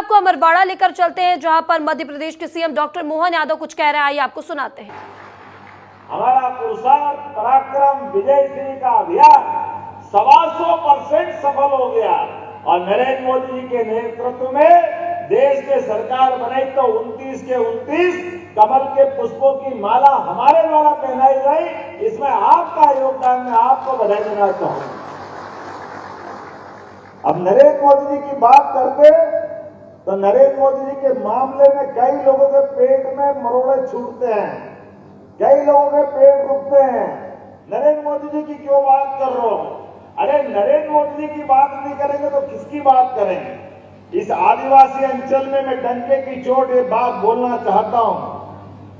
आपको अमरवाड़ा लेकर चलते हैं, जहां पर मध्य प्रदेश के सीएम डॉक्टर मोहन यादव कुछ कह रहे हैं। आइए आपको सुनाते हैं। हमारा पुरुषार्थ पराक्रम विजय सिंह का अभियान 125% सफल हो गया और नरेंद्र मोदी जी के नेतृत्व में देश में सरकार बनाई तो 29 के 29 कमल के पुष्पों की माला हमारे द्वारा पहनाई गई। इसमें आपका योगदान, मैं आपको बधाई देना चाहूंगा। अब नरेंद्र मोदी जी की बात करते तो नरेंद्र मोदी जी के मामले में कई लोगों के पेट में मरोड़े छूटते हैं, कई लोगों के पेट रुकते हैं। नरेंद्र मोदी जी की क्यों बात कर रहा हूं? अरे नरेंद्र मोदी जी की बात नहीं करेंगे तो किसकी बात करेंगे? इस आदिवासी अंचल में मैं डंके की चोट ये बात बोलना चाहता हूं।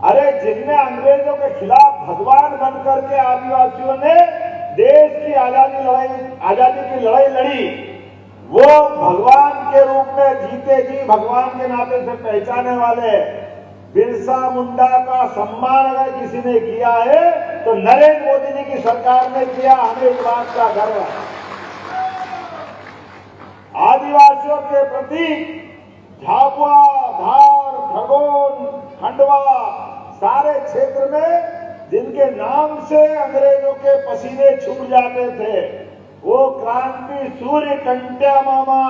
अरे जिनने अंग्रेजों के खिलाफ भगवान बनकर के आदिवासियों ने देश की आजादी की लड़ाई लड़ी, वो भगवान के रूप में जीते जी भगवान के नाते से पहचाने वाले बिरसा मुंडा का सम्मान अगर किसी ने किया है तो नरेंद्र मोदी जी की सरकार ने किया। हमें इस बात का गर्व है। आदिवासियों के प्रति झाबुआ, धार, खरगोन, खंडवा सारे क्षेत्र में जिनके नाम से अंग्रेजों के पसीने छूट जाते थे, वो क्रांति सूर्य टंट्या मामा,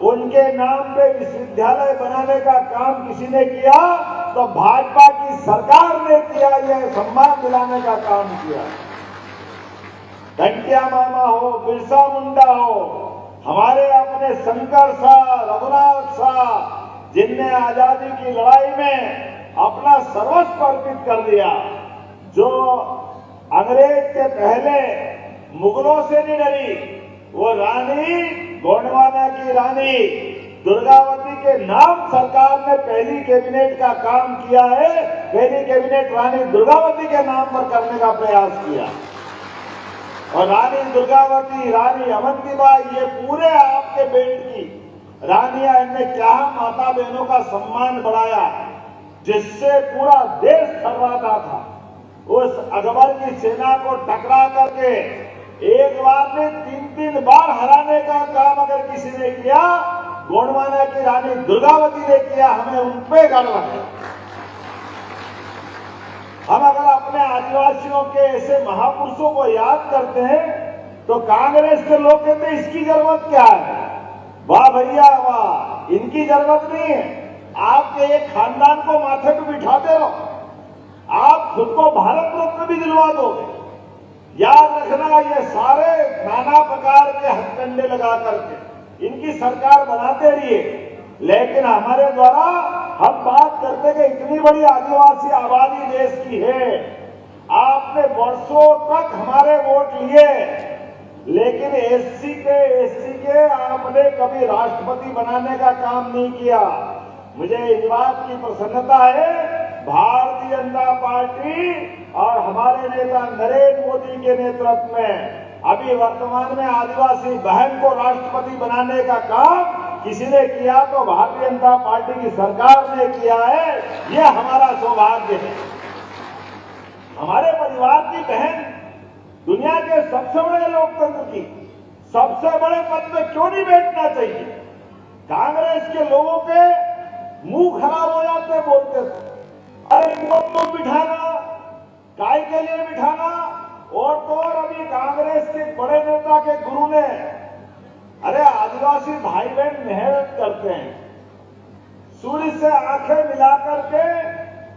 उनके नाम पे विश्वविद्यालय बनाने का काम किसी ने किया तो भाजपा की सरकार ने किया। यह सम्मान दिलाने का काम किया। टंट्या मामा हो, बिरसा मुंडा हो, हमारे अपने शंकर शाह, रघुनाथ शाह, जिनने आजादी की लड़ाई में अपना सर्वस्व अर्पित कर दिया, जो अंग्रेज के पहले मुगलों से नहीं डरी, वो रानी गोंडवाना की रानी दुर्गावती के नाम सरकार ने पहली कैबिनेट का काम किया है। पहली कैबिनेट रानी दुर्गावती के नाम पर करने का प्रयास किया और रानी दुर्गावती, रानी अवंतीबाई, ये पूरे आपके बेल्ट की रानियां, इनने क्या माता बहनों का सम्मान बढ़ाया, जिससे पूरा देश थर्राता था। उस अकबर की सेना को टकरा करके एक बार में 3-3 बार हराने का काम अगर किसी ने किया, गोंडवाना की रानी दुर्गावती ने किया। हमें उन पे गर्व है। हम अगर अपने आदिवासियों के ऐसे महापुरुषों को याद करते हैं तो कांग्रेस के लोग कहते हैं इसकी जरूरत क्या है? वाह भैया वाह, इनकी जरूरत नहीं है। आपके एक खानदान को माथे पे बिठाते रहो, आप खुद को भारत रत्न भी दिलवा दोगे। याद रखना, ये सारे नाना प्रकार के हथकंडे लगा करके इनकी सरकार बनाते रहिए, लेकिन हमारे द्वारा हम बात करते कि इतनी बड़ी आदिवासी आबादी देश की है, आपने वर्षों तक हमारे वोट लिए, लेकिन एससी के आपने कभी राष्ट्रपति बनाने का काम नहीं किया। मुझे इस बात की प्रसन्नता है, भारतीय जनता पार्टी और हमारे नेता नरेंद्र मोदी के नेतृत्व में अभी वर्तमान में आदिवासी बहन को राष्ट्रपति बनाने का काम किसी ने किया तो भारतीय जनता पार्टी की सरकार ने किया है। यह हमारा सौभाग्य है। हमारे परिवार की बहन दुनिया के सबसे बड़े लोकतंत्र की सबसे बड़े पद में क्यों नहीं बैठना चाहिए? कांग्रेस के लोगों के मुंह खराब हो जाते, बोलते थे अरे इनको बिठाना, काय के लिए बिठाना? और तो और अभी कांग्रेस के बड़े नेता के गुरु ने, अरे आदिवासी भाई बहन मेहनत करते हैं, सूर्य से आंखें मिलाकर के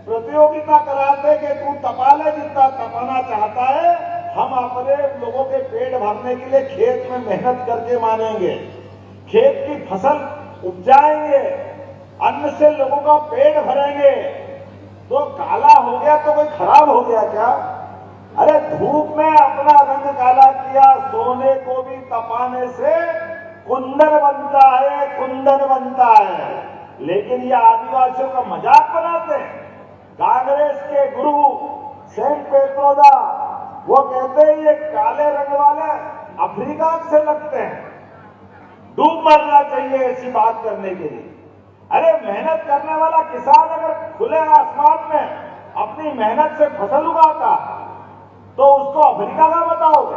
प्रतियोगिता कराते कि तू तपा ले जितना तपाना चाहता है। हम अपने लोगों के पेट भरने के लिए खेत में मेहनत करके मानेंगे, खेत की फसल उपजाएंगे, अन्न से लोगों का पेट भरेंगे। तो काला हो गया तो कोई खराब हो गया क्या? अरे धूप में अपना रंग काला किया, सोने को भी तपाने से कुंदन बनता है, कुंदन बनता है। लेकिन ये आदिवासियों का मजाक बनाते हैं। कांग्रेस के गुरु सेंट पेट्रोदा वो कहते हैं ये काले रंग वाले अफ्रीका से लगते हैं, डूब मरना चाहिए ऐसी बात करने के लिए। अरे मेहनत करने वाला किसान अगर खुले आसमान में अपनी मेहनत से फसल उगाता तो उसको अफ्रीका का बताओगे?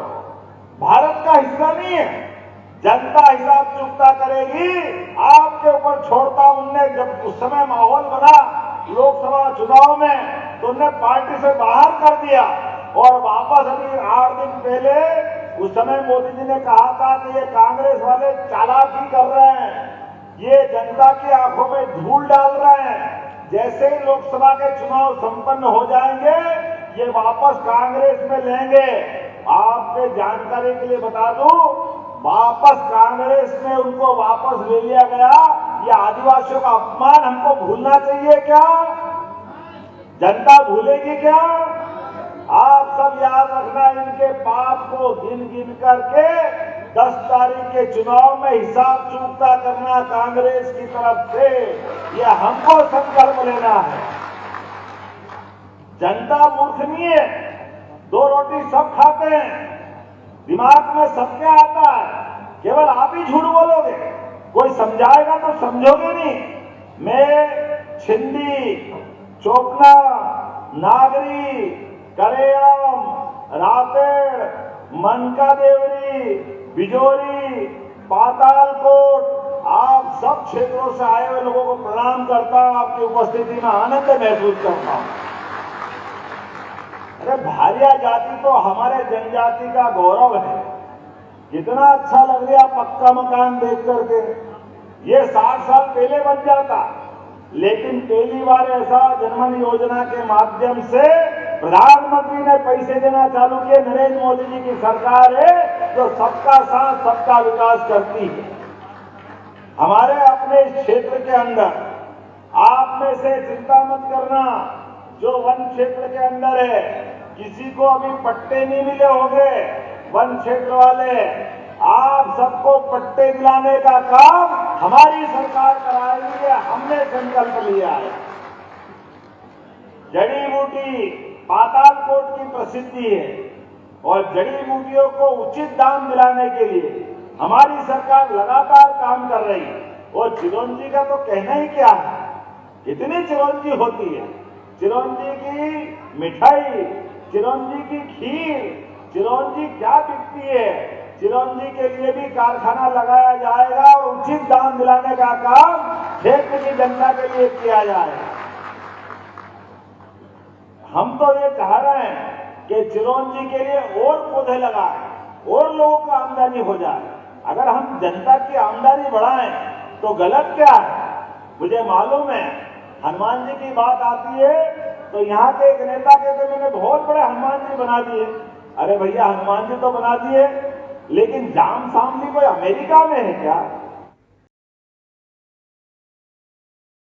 भारत का हिस्सा नहीं है। जनता हिसाब चुकता करेगी। आपके ऊपर छोड़ता ने जब उस समय माहौल बना लोकसभा चुनाव में तो उन्हें पार्टी से बाहर कर दिया और वापस अभी 8 दिन पहले उस समय मोदी जी ने कहा था कि ये कांग्रेस वाले चालाकी कर रहे हैं, ये जनता की आंखों में धूल डाल रहे हैं। जैसे ही लोकसभा के चुनाव संपन्न हो जाएंगे ये वापस कांग्रेस में लेंगे। आपके जानकारी के लिए बता दूं, वापस कांग्रेस में उनको वापस ले लिया गया। ये आदिवासियों का अपमान हमको भूलना चाहिए क्या? जनता भूलेगी क्या? आप सब याद रखना, इनके पाप को गिन गिन करके 10 तारीख के चुनाव में हिसाब चूकता करना कांग्रेस की तरफ से, ये हमको संकल्प लेना है। जनता मूर्ख नहीं है, 2 रोटी सब खाते हैं, दिमाग में सबके आता है, केवल आप ही झूठ बोलोगे, कोई समझाएगा तो समझोगे नहीं। मैं छिंदी, चोपना, नागरी, करेम, रातेड़, मनका देवरी, बिजोरी, पातालकोट, आप सब क्षेत्रों से आए हुए लोगों को प्रणाम करता हूं, आपकी उपस्थिति में आनंद महसूस करता हूं। अरे भारिया जाति तो हमारे जनजाति का गौरव है। कितना अच्छा लग रहा पक्का मकान देख करके। ये 60 साल पहले बन जाता, लेकिन पहली बार ऐसा जनधन योजना के माध्यम से प्रधानमंत्री ने पैसे देना चालू किए। नरेंद्र मोदी जी की सरकार है जो सबका साथ सबका विकास करती है। हमारे अपने इस क्षेत्र के अंदर आप में से चिंता मत करना, जो वन क्षेत्र के अंदर है किसी को अभी पट्टे नहीं मिले होंगे, वन क्षेत्र वाले आप सबको पट्टे दिलाने का काम हमारी सरकार कराएगी। हमने संकल्प लिया है। जड़ी बूटी पातालकोट की प्रसिद्धि है और जड़ी बूटियों को उचित दाम दिलाने के लिए हमारी सरकार लगातार काम कर रही है। और चिरौंजी का तो कहना ही क्या है, इतनी चिरौंजी होती है, चिरौंजी की मिठाई, चिरौंजी की खीर, चिरौंजी क्या बिकती है। चिरौंजी के लिए भी कारखाना लगाया जाएगा और उचित दाम दिलाने का काम क्षेत्र की जनता के लिए किया जाएगा। हम तो ये चाह रहे हैं कि चिरौंजी के लिए और पौधे लगाएं और लोगों को आमदनी हो जाए। अगर हम जनता की आमदनी बढ़ाएं तो गलत क्या है? मुझे मालूम है हनुमान जी की बात आती है तो यहाँ के एक नेता कहते मैंने बहुत बड़े हनुमान जी बना दिए। अरे भैया, हनुमान जी तो बना दिए, लेकिन जाम सामनी कोई अमेरिका में है क्या?